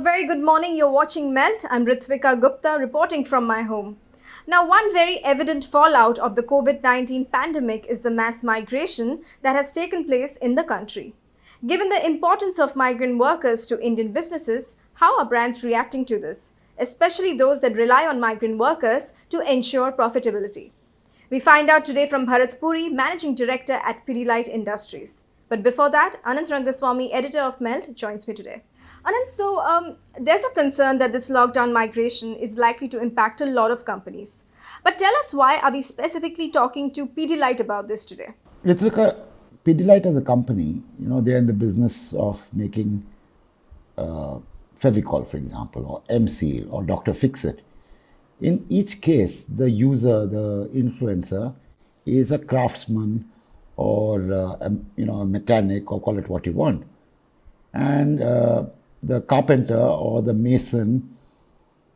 very good morning. You're watching Melt. I'm Ritvika Gupta reporting from my home. Now, one very evident fallout of the COVID 19 pandemic is the mass migration that has taken place in the country. Given the importance of migrant workers to Indian businesses, how are brands reacting to this, especially those that rely on migrant workers to ensure profitability? We find out today from Bharat Puri, Managing Director at Pidilite Industries. But before that, Anant Rangaswami, editor of Melt, joins me today. Anant, there's a concern that this lockdown migration is likely to impact a lot of companies. But tell us, why are we specifically talking to Pidilite about this today? Ritvika, Pidilite as a company, they're in the business of making Fevicol, for example, or M-Seal or Dr. Fix-It. In each case, the user, the influencer, is a craftsman or a mechanic, or call it what you want. And the carpenter or the mason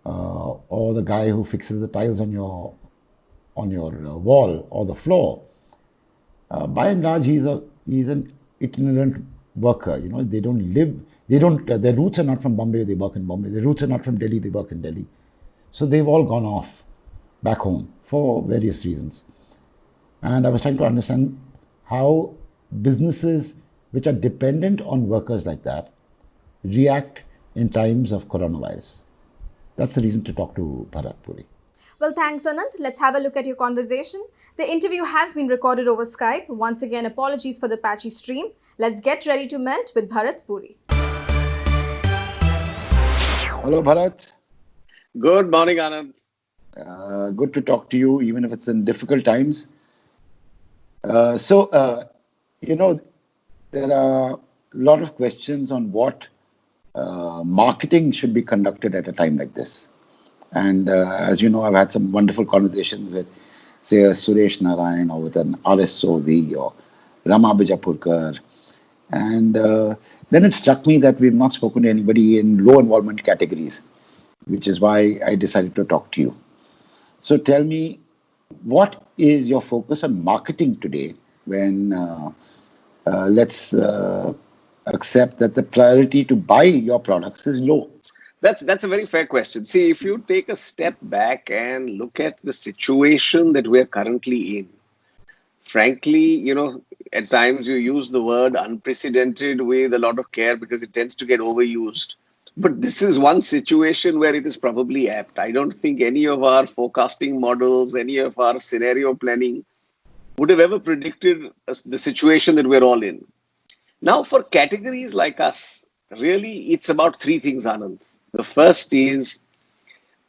or the guy who fixes the tiles on your wall or the floor, by and large, he's an itinerant worker. They don't live. Their roots are not from Bombay. They work in Bombay. Their roots are not from Delhi. They work in Delhi. So they've all gone off back home for various reasons. And I was trying to understand how businesses which are dependent on workers like that react in times of coronavirus. That's the reason to talk to Bharat Puri. Well, thanks, Anant. Let's have a look at your conversation. The interview has been recorded over Skype. Once again, apologies for the patchy stream. Let's get ready to melt with Bharat Puri. Hello, Bharat. Good morning, Anand. Good to talk to you, even if it's in difficult times. There are a lot of questions on what marketing should be conducted at a time like this. And as you know, I've had some wonderful conversations with, say, a Suresh Narayan or with an R.S. Sodhi or Rama Bijapurkar. And then it struck me that we've not spoken to anybody in low involvement categories, which is why I decided to talk to you. So tell me, what is your focus on marketing today when let's accept that the priority to buy your products is low? That's a very fair question. See, if you take a step back and look at the situation that we're currently in, frankly, at times you use the word unprecedented with a lot of care because it tends to get overused. But this is one situation where it is probably apt. I don't think any of our forecasting models, any of our scenario planning would have ever predicted the situation that we're all in. Now, for categories like us, really, it's about three things, Anand. The first is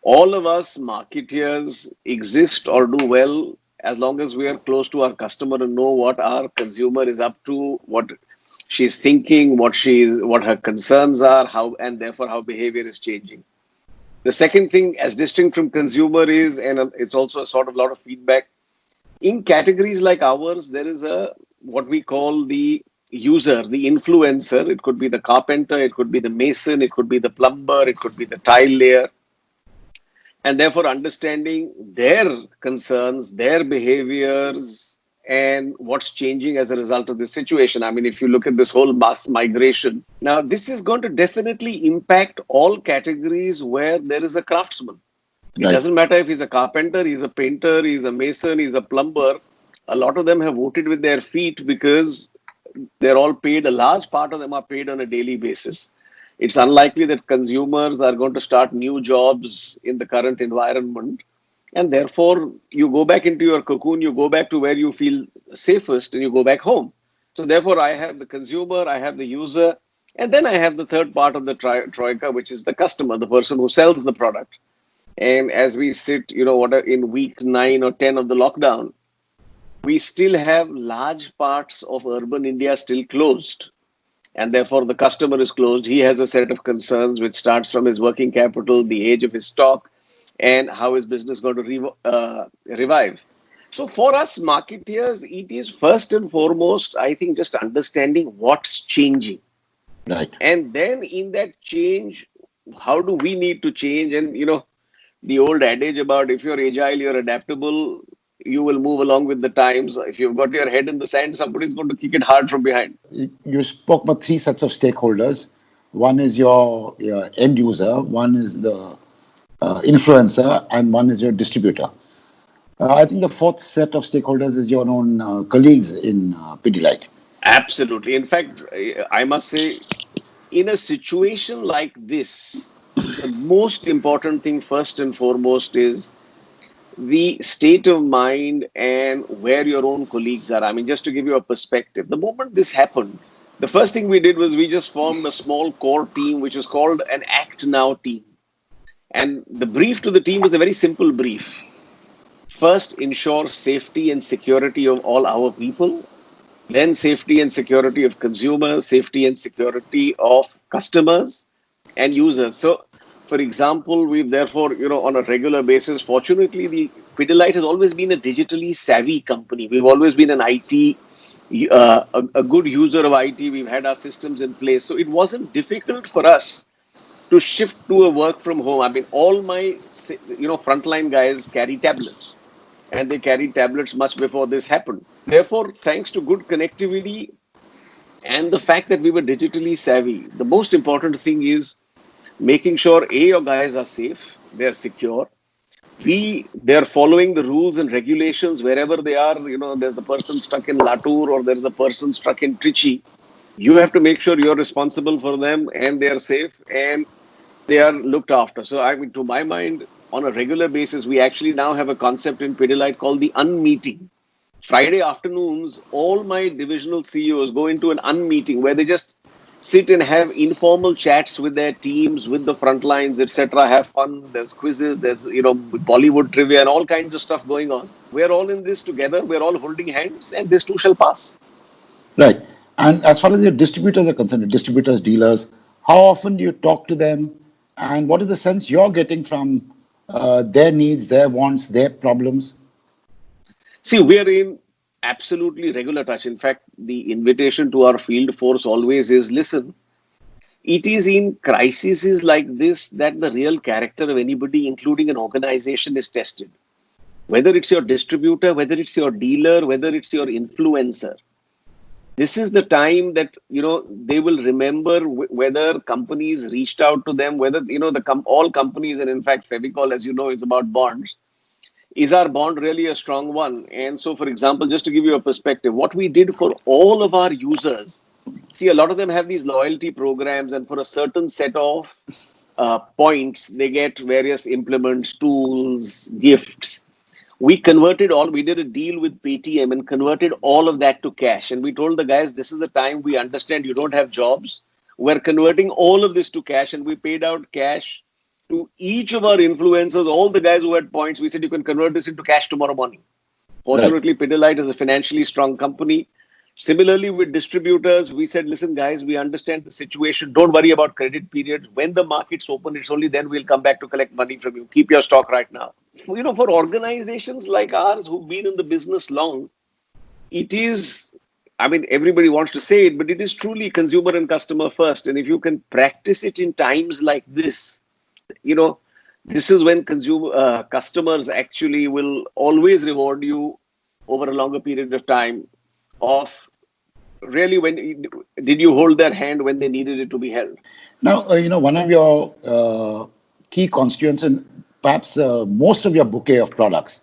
all of us marketeers exist or do well as long as we are close to our customer and know what our consumer is up to, what she's thinking, what her concerns are, and therefore how behavior is changing. The second thing, as distinct from consumer, is, and it's also a sort of lot of feedback, in categories like ours, there is what we call the user, the influencer. It could be the carpenter, it could be the mason, it could be the plumber, it could be the tile layer. And therefore understanding their concerns, their behaviors, and what's changing as a result of this situation. I mean, if you look at this whole mass migration, now this is going to definitely impact all categories where there is a craftsman. It doesn't matter if he's a carpenter, he's a painter, he's a mason, he's a plumber. A lot of them have voted with their feet because they're all paid. A large part of them are paid on a daily basis. It's unlikely that consumers are going to start new jobs in the current environment. And therefore, you go back into your cocoon, you go back to where you feel safest, and you go back home. So therefore, I have the consumer, I have the user, and then I have the third part of the troika, which is the customer, the person who sells the product. And as we sit, in week 9 or 10 of the lockdown, we still have large parts of urban India still closed. And therefore, the customer is closed. He has a set of concerns which starts from his working capital, the age of his stock, and how is business going to revive. So for us marketeers, it is first and foremost, I think, just understanding what's changing. Right. And then in that change, how do we need to change? And, the old adage about if you're agile, you're adaptable, you will move along with the times. If you've got your head in the sand, somebody's going to kick it hard from behind. You spoke about three sets of stakeholders. one is your end user, one is the influencer, and one is your distributor. I think the fourth set of stakeholders is your own colleagues in Pidilite. Absolutely. In fact, I must say, in a situation like this, the most important thing, first and foremost, is the state of mind and where your own colleagues are. I mean, just to give you a perspective, the moment this happened, the first thing we did was we just formed a small core team, which is called an Act Now team. And the brief to the team was a very simple brief. First, ensure safety and security of all our people, then safety and security of consumers, safety and security of customers and users. So, for example, we've therefore, on a regular basis, fortunately, the Pidilite has always been a digitally savvy company. We've always been an IT, a good user of IT. We've had our systems in place. So it wasn't difficult for us to shift to a work from home. I mean, all my, frontline guys carry tablets, and they carried tablets much before this happened. Therefore, thanks to good connectivity and the fact that we were digitally savvy, the most important thing is making sure A, your guys are safe, they're secure. B, they're following the rules and regulations wherever they are. There's a person stuck in Latur or there's a person stuck in Trichy. You have to make sure you're responsible for them and they're safe and they are looked after. So, I mean, to my mind, on a regular basis, we actually now have a concept in Pidilite called the unmeeting. Friday afternoons, all my divisional CEOs go into an unmeeting where they just sit and have informal chats with their teams, with the front lines, etc. Have fun. There's quizzes, there's Bollywood trivia, and all kinds of stuff going on. We're all in this together. We're all holding hands, and this too shall pass. Right. And as far as your distributors are concerned, distributors, dealers, how often do you talk to them? And what is the sense you're getting from their needs, their wants, their problems? See, we are in absolutely regular touch. In fact, the invitation to our field force always is listen. It is in crises like this that the real character of anybody, including an organization, is tested. Whether it's your distributor, whether it's your dealer, whether it's your influencer. This is the time that they will remember whether companies reached out to them, whether all companies, and in fact Fevicol, as you know, is about bonds. Is our bond really a strong one? And so, for example, just to give you a perspective, what we did for all of our users, see, a lot of them have these loyalty programs, and for a certain set of points, they get various implements, tools, gifts. We did a deal with Paytm and converted all of that to cash. And we told the guys, this is the time, we understand you don't have jobs. We're converting all of this to cash, and we paid out cash to each of our influencers, all the guys who had points. We said, you can convert this into cash tomorrow morning. Right. Fortunately, Pidilite is a financially strong company. Similarly, with distributors, we said, listen, guys, we understand the situation. Don't worry about credit periods. When the market's open, it's only then we'll come back to collect money from you. Keep your stock right now. For organizations like ours who've been in the business long, it is, I mean, everybody wants to say it, but it is truly consumer and customer first. And if you can practice it in times like this, you know, this is when customers actually will always reward you over a longer period of time of really when did you hold their hand when they needed it to be held. Now, one of your key constituents, and perhaps most of your bouquet of products,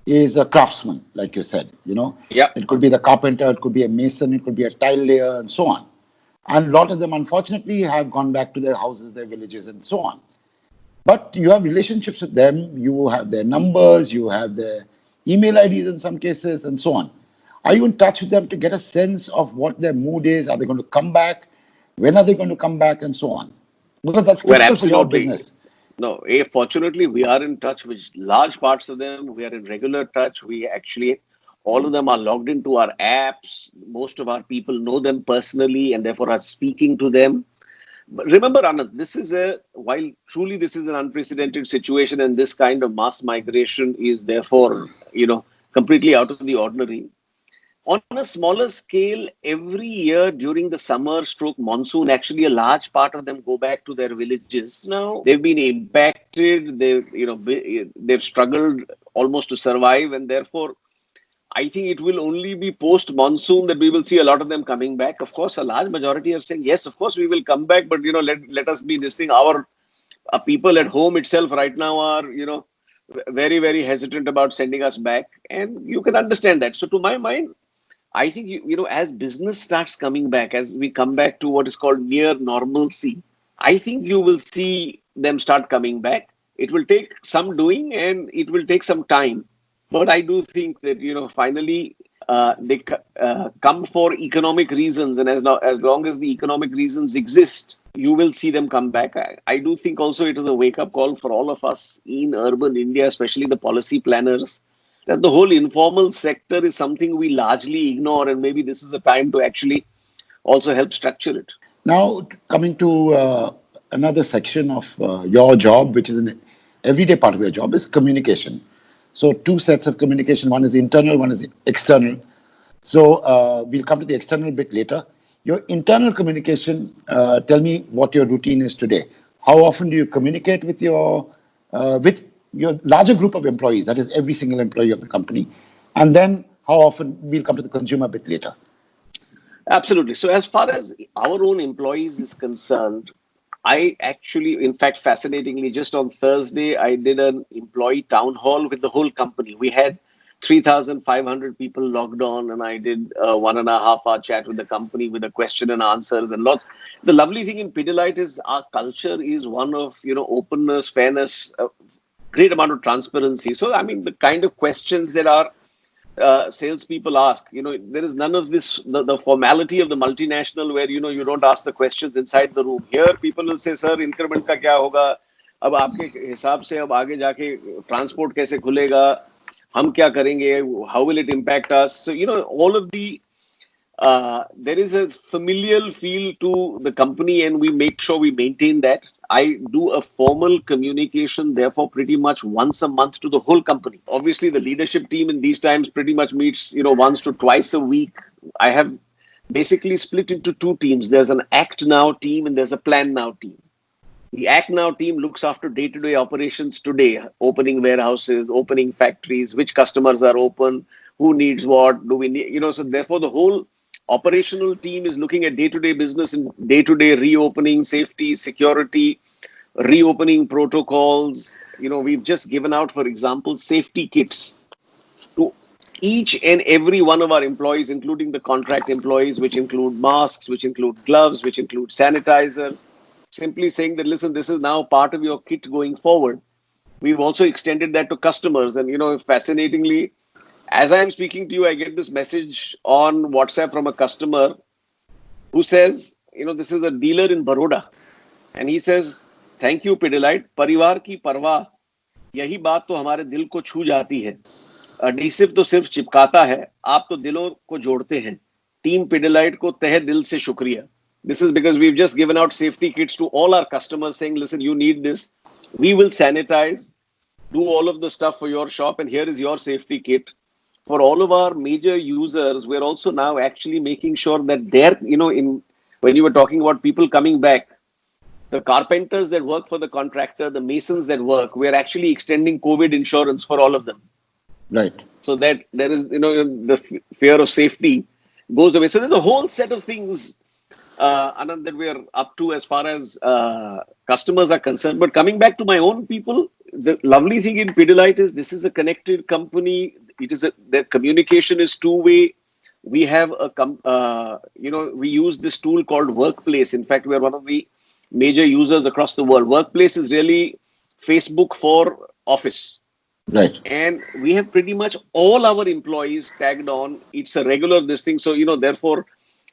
is a craftsman, like you said. Yeah. It could be the carpenter, it could be a mason, it could be a tile layer, and so on. And a lot of them, unfortunately, have gone back to their houses, their villages, and so on. But you have relationships with them, you have their numbers, you have their email IDs in some cases, and so on. Are you in touch with them to get a sense of what their mood is? Are they going to come back? When are they going to come back, and so on? Because that's Well, critical for your absolutely. business. No, fortunately, we are in touch with large parts of them. We are in regular touch. All of them are logged into our apps. Most of our people know them personally and therefore are speaking to them. But remember, Anand, while truly this is an unprecedented situation and this kind of mass migration is therefore, completely out of the ordinary. On a smaller scale, every year during the summer stroke monsoon, actually a large part of them go back to their villages. Now they've been impacted. They've struggled almost to survive, and therefore I think it will only be post monsoon that we will see a lot of them coming back. Of course, a large majority are saying, yes, of course, we will come back, but let us be this thing. Our people at home itself right now are, very, very hesitant about sending us back. And you can understand that. So, to my mind, I think, as business starts coming back, as we come back to what is called near normalcy, I think you will see them start coming back. It will take some doing and it will take some time. But I do think that, finally, they come for economic reasons. And as long as the economic reasons exist, you will see them come back. I do think also it is a wake up call for all of us in urban India, especially the policy planners, that the whole informal sector is something we largely ignore. And maybe this is a time to actually also help structure it. Now, coming to another section of your job, which is an everyday part of your job, is communication. So, two sets of communication, one is internal, one is external. So, we'll come to the external bit later. Your internal communication, tell me what your routine is today. How often do you communicate with your larger group of employees, that is every single employee of the company? And then how often, we'll come to the consumer bit later. Absolutely. So, as far as our own employees is concerned, I actually, in fact, fascinatingly, just on Thursday, I did an employee town hall with the whole company. We had 3,500 people logged on, and I did a 1.5 hour chat with the company with the question and answers and lots. The lovely thing in Pidilite is our culture is one of, openness, fairness, great amount of transparency. So, I mean, the kind of questions that are salespeople ask. There is none of this, the formality of the multinational where, you don't ask the questions inside the room. Here, people will say, sir, increment का क्या होगा? अब आपके हिसाब से अब आगे जाके transport कैसे खुलेगा? हम क्या करेंगे? How will it impact us? So, all of there is a familial feel to the company, and we make sure we maintain that. I do a formal communication, therefore, pretty much once a month to the whole company. Obviously, the leadership team in these times pretty much meets, once to twice a week. I have basically split into two teams. There's an Act Now team and there's a Plan Now team. The Act Now team looks after day-to-day operations today, opening warehouses, opening factories, which customers are open, who needs what, do we need, so therefore the whole operational team is looking at day-to-day business and day-to-day reopening, safety, security, reopening protocols. We've just given out, for example, safety kits to each and every one of our employees, including the contract employees, which include masks, which include gloves, which include sanitizers, simply saying that, listen, this is now part of your kit going forward. We've also extended that to customers. And, fascinatingly, as I'm speaking to you, I get this message on WhatsApp from a customer who says, this is a dealer in Baroda. And he says, thank you, Pidilite. परिवार की परवाह, यही बात तो हमारे दिल को छू जाती है. एडहेसिव तो सिर्फ चिपकाता है, आप तो दिलों को जोड़ते हैं. टीम पिडिलाइट को तहे दिल से शुक्रिया. This is because we've just given out safety kits to all our customers saying, listen, you need this. We will sanitize, do all of the stuff for your shop, and here is your safety kit. For all of our major users, we're also now actually making sure that they're, when you were talking about people coming back, the carpenters that work for the contractor, the masons that work, we're actually extending COVID insurance for all of them. Right. So that there is, the fear of safety goes away. So there's a whole set of things, Anand, that we are up to as far as customers are concerned. But coming back to my own people, the lovely thing in Pidilite is this is a connected company. Their communication is two-way. We have we use this tool called Workplace. In fact, we are one of the major users across the world. Workplace is really Facebook for office. Right. And we have pretty much all our employees tagged on. It's a regular this thing. So, therefore,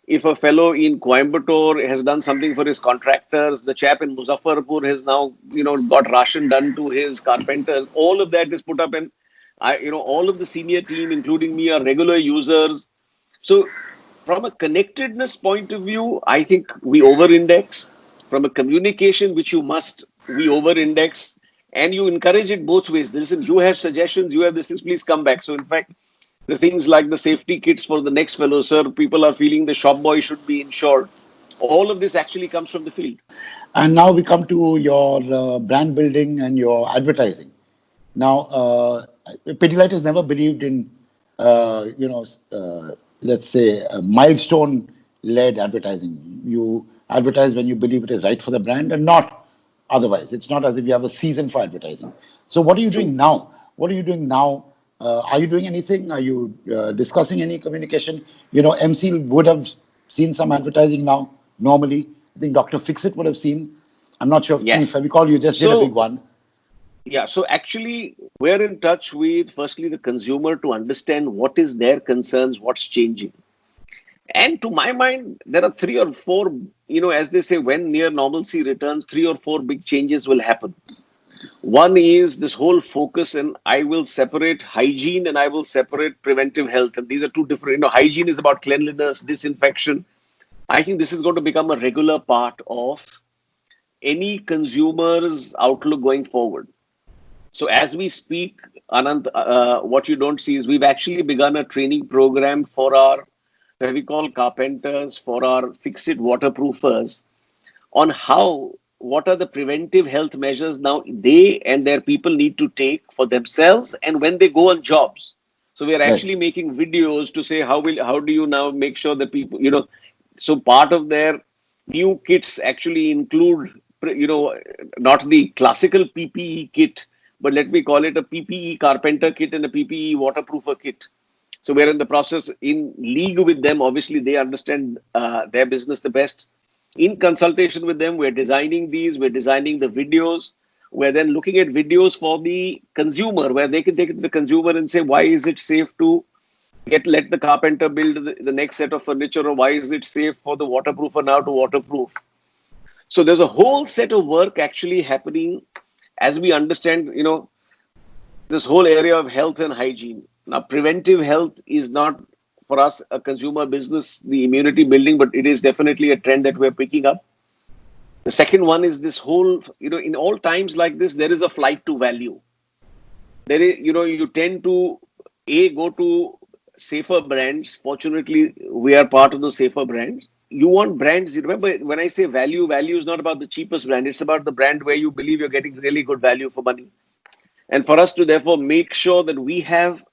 if a fellow in Coimbatore has done something for his contractors, the chap in Muzaffarpur has now, got ration done to his carpenters. All of that is put up, and all of the senior team, including me, are regular users. So, from a connectedness point of view, I think we over-index. From a communication, which we over-index. And you encourage it both ways. Listen, you have suggestions, you have this things, please come back. So, in fact, the things like the safety kits for the next fellow, sir, people are feeling the shop boy should be insured. All of this actually comes from the field. And now we come to your brand building and your advertising. Now, Pidilite has never believed in let's say, milestone-led advertising. You advertise when you believe it is right for the brand and not otherwise. It's not as if you have a season for advertising. So what are you True. doing now? What are you doing now? Are you doing anything? Are you discussing any communication? MC would have seen some advertising now, normally. I think Dr. Fixit would have seen. I'm not sure. If I Yes. recall, you just did a big So, one. yeah, so actually, we're in touch with firstly the consumer to understand what is their concerns, what's changing. And to my mind, there are three or four, as they say, when near normalcy returns, three or four big changes will happen. One is this whole focus, and I will separate hygiene and I will separate preventive health. And these are two different, hygiene is about cleanliness, disinfection. I think this is going to become a regular part of any consumer's outlook going forward. So as we speak, Anant, what you don't see is we've actually begun a training program for our, where we call carpenters, for our fix-it waterproofers, on what are the preventive health measures now they and their people need to take for themselves and when they go on jobs. So we are Right. actually making videos to say how do you now make sure that people, so part of their new kits actually include, not the classical PPE kit, but let me call it a PPE carpenter kit and a PPE waterproofer kit. So we're in the process in league with them. Obviously, they understand their business the best. In consultation with them, we're designing these, we're designing the videos. We're then looking at videos for the consumer, where they can take it to the consumer and say, why is it safe to let the carpenter build the next set of furniture, or why is it safe for the waterproofer now to waterproof? So there's a whole set of work actually happening as we understand, this whole area of health and hygiene. Now, preventive health is not for us a consumer business, the immunity building, but it is definitely a trend that we're picking up. The second one is this whole, in all times like this, there is a flight to value. There is, you tend to go to safer brands. Fortunately, we are part of the safer brands. You want brands. You remember when I say value, value is not about the cheapest brand. It's about the brand where you believe you're getting really good value for money. And for us to therefore make sure that we have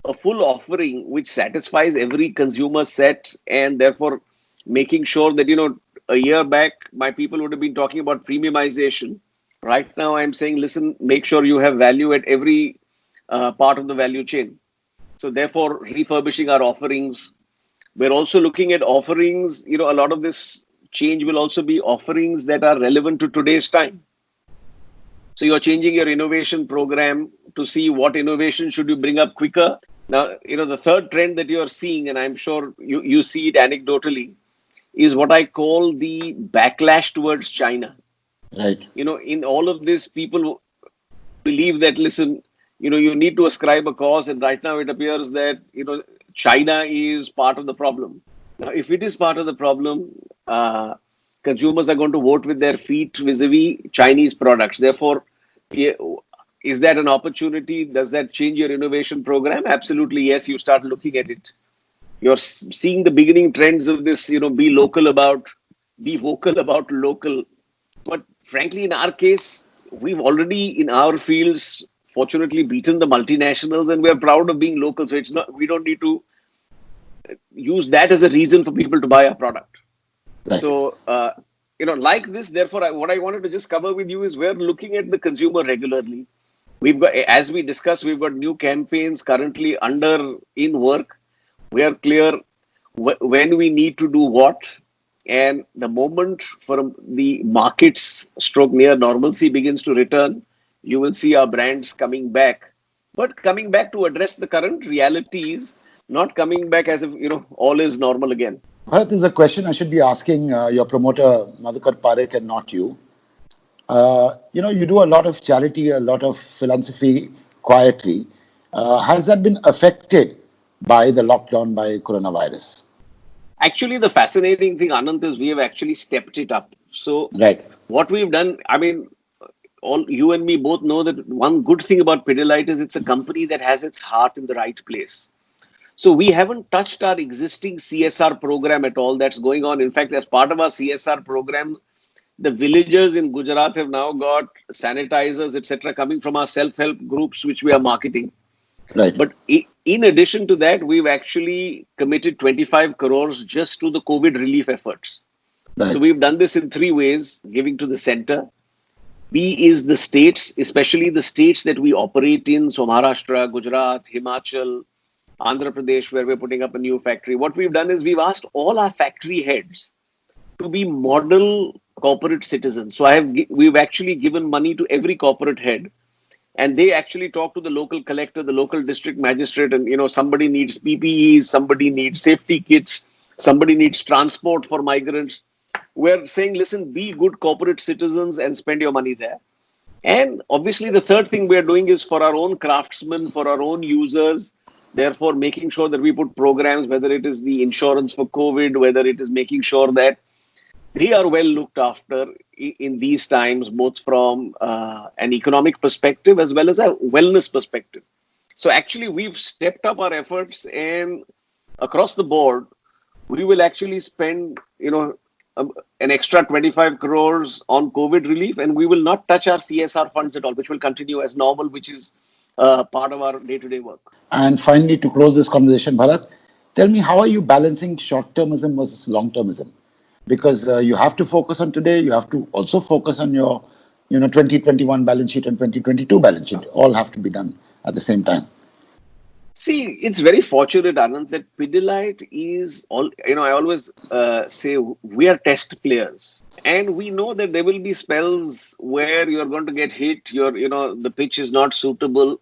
a full offering which satisfies every consumer set, and therefore making sure that, a year back, my people would have been talking about premiumization. Right now, I'm saying, listen, make sure you have value at every part of the value chain. So therefore, refurbishing our offerings. We're also looking at offerings, a lot of this change will also be offerings that are relevant to today's time. So you're changing your innovation program to see what innovation should you bring up quicker. Now, the third trend that you're seeing, and I'm sure you see it anecdotally, is what I call the backlash towards China. Right. In all of this, people believe that, listen, you need to ascribe a cause. And right now it appears that, China is part of the problem. Now, if it is part of the problem, consumers are going to vote with their feet vis-a-vis Chinese products. Therefore, yeah, is that an opportunity? Does that change your innovation program? Absolutely, yes. You start looking at it. You're seeing the beginning trends of this, be vocal about local. But frankly, in our case, we've already, in our fields, fortunately beaten the multinationals, and we're proud of being local. So we don't need to use that as a reason for people to buy our product. Right. So, like this, therefore, what I wanted to just cover with you is we're looking at the consumer regularly. We've got, as we discussed, we've got new campaigns currently in work. We are clear when we need to do what. And the moment for the markets stroke near normalcy begins to return, you will see our brands coming back. But coming back to address the current realities, not coming back as if, all is normal again. Bharat, is a question I should be asking your promoter, Madhukar Parekh, and not you. You do a lot of charity, a lot of philanthropy quietly. Has that been affected by the lockdown by coronavirus? Actually, the fascinating thing, Anant, is we have actually stepped it up. So, Right. what we've done, I mean, all you and me both know that one good thing about Pidilite is it's a company that has its heart in the right place. So, we haven't touched our existing CSR program at all that's going on. In fact, as part of our CSR program, the villagers in Gujarat have now got sanitizers, etc., coming from our self-help groups, which we are marketing. Right. But In addition to that, we've actually committed 25 crores just to the COVID relief efforts. So Right. we've done this in three ways: giving to the center. B is the states, especially the states that we operate in, so Maharashtra, Gujarat, Himachal, Andhra Pradesh, where we're putting up a new factory. What we've done is we've asked all our factory heads to be model corporate citizens. So we've actually given money to every corporate head, and they actually talk to the local collector, the local district magistrate, and somebody needs PPEs, somebody needs safety kits, somebody needs transport for migrants. We're saying, listen, be good corporate citizens and spend your money there. And obviously, the third thing we're doing is for our own craftsmen, for our own users, therefore making sure that we put programs, whether it is the insurance for COVID, whether it is making sure that they are well looked after in these times, both from an economic perspective as well as a wellness perspective. So actually, we've stepped up our efforts, and across the board, we will actually spend, an extra 25 crores on COVID relief, and we will not touch our CSR funds at all, which will continue as normal, which is part of our day-to-day work. And finally, to close this conversation, Bharat, tell me, how are you balancing short-termism versus long-termism? Because you have to focus on today, you have to also focus on your, 2021 balance sheet and 2022 balance sheet. All have to be done at the same time. See, it's very fortunate, Anand, that Pidilite is all, I always say we are test players. And we know that there will be spells where you're going to get hit, the pitch is not suitable.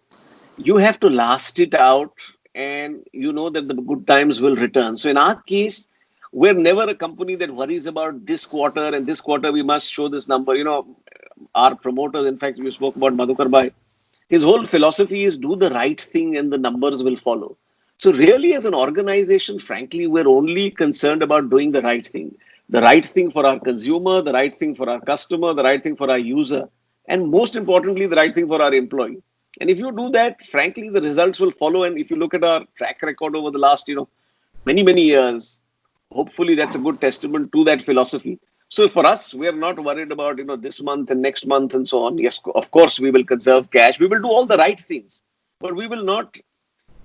You have to last it out, and you know that the good times will return. So in our case, we're never a company that worries about this quarter, and this quarter we must show this number. Our promoters, in fact, we spoke about Madhukar Bhai. His whole philosophy is do the right thing and the numbers will follow. So really, as an organization, frankly, we're only concerned about doing the right thing for our consumer, the right thing for our customer, the right thing for our user, and most importantly, the right thing for our employee. And if you do that, frankly, the results will follow. And if you look at our track record over the last, many, many years, hopefully that's a good testament to that philosophy. So for us, we are not worried about, this month and next month and so on. Yes, of course, we will conserve cash. We will do all the right things, but we will not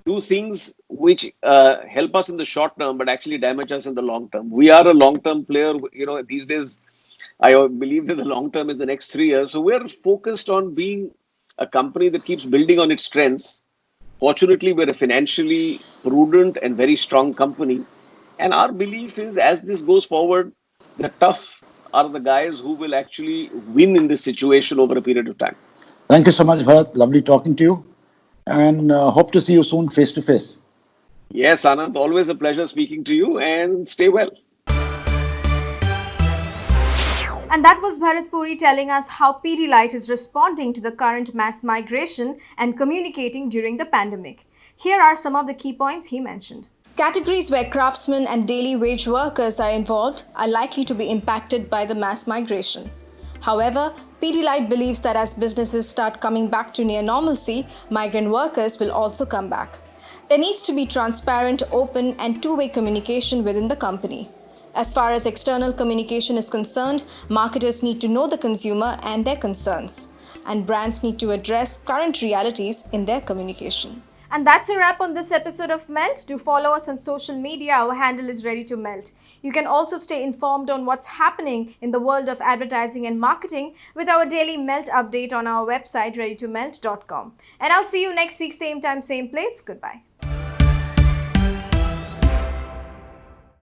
do things which help us in the short term, but actually damage us in the long term. We are a long-term player. These days, I believe that the long term is the next 3 years. So we're focused on being a company that keeps building on its strengths. Fortunately, we're a financially prudent and very strong company. And our belief is, as this goes forward, the tough are the guys who will actually win in this situation over a period of time. Thank you so much, Bharat. Lovely talking to you. And hope to see you soon face to face. Yes, Anand, always a pleasure speaking to you, and stay well. And that was Bharat Puri telling us how Pidilite is responding to the current mass migration and communicating during the pandemic. Here are some of the key points he mentioned. Categories where craftsmen and daily wage workers are involved are likely to be impacted by the mass migration. However, Pidilite believes that as businesses start coming back to near normalcy, migrant workers will also come back. There needs to be transparent, open, and two-way communication within the company. As far as external communication is concerned, marketers need to know the consumer and their concerns, and brands need to address current realities in their communication. And that's a wrap on this episode of Melt. Do follow us on social media. Our handle is Ready to Melt. You can also stay informed on what's happening in the world of advertising and marketing with our daily Melt update on our website readytomelt.com. And I'll see you next week, same time, same place. Goodbye.